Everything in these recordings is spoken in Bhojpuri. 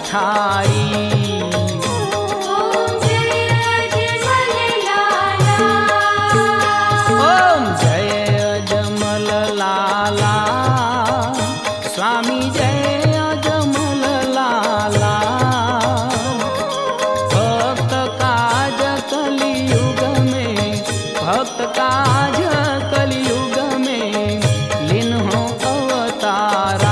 पठारी। ओम जय अजमल लाला स्वामी जय अजमल लाला। भक्त काज कलियुग में, भक्त काज कलियुग में लीन हो अवतारा।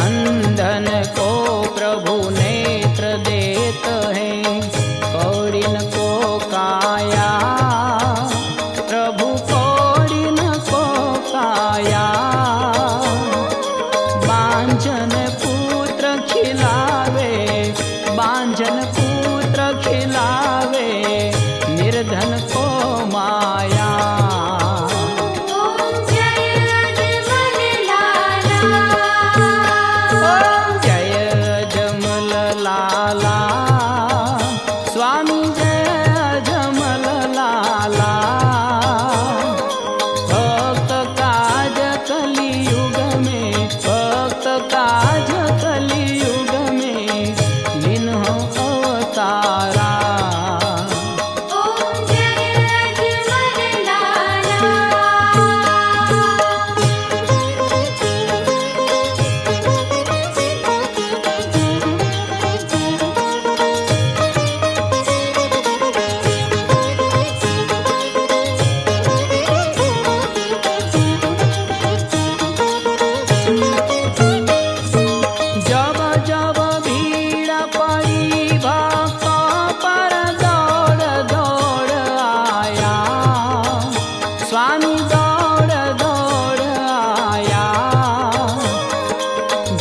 अंधन को प्रभु नेत्र देत है, कौड़िन को काया। प्रभु कौड़िन को काया। बांझन पुत्र खिलावे, बांझन पुत्र खिलावे, निर्धन को माया। लाला स्वामी जय अजमल लाला। भक्त काज कलियुग में, भक्त काज कलियुग में लीन हो अवतारा। जब जब भीड़ पड़ी भक्तों पर दौड़ दौड़ आया। स्वामी दौड़ दौड़ आया।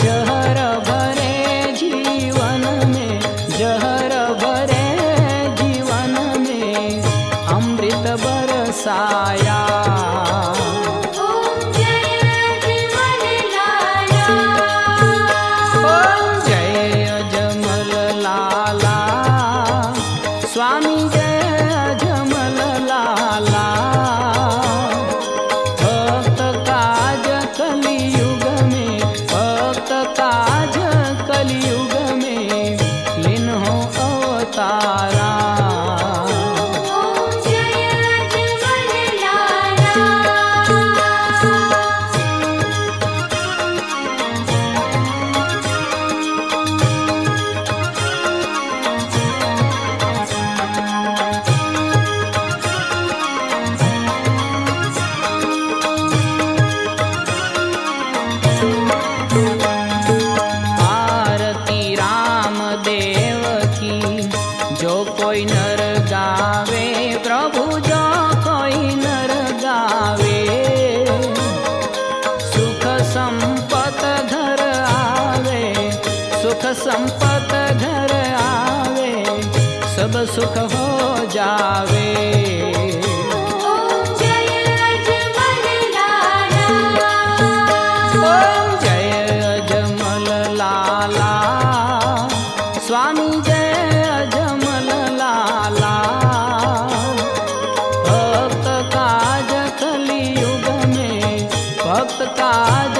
जहर भरे जीवन में, जहर भरे जीवन में अमृत बरसाया। स्वामी जय अजमल लाला। भक्त काज कलियुग में, भक्त काज कलियुग में लीन हो अवतारा। आरती राम देव की जो कोई नर गावे, प्रभु जो कोई नर गावे। सुख संपत घर आवे, सुख संपत घर आवे, सब सुख हो जावे। लाला स्वामी जय अजमल लाला। भक्त काज कलियुग में, भक्त काज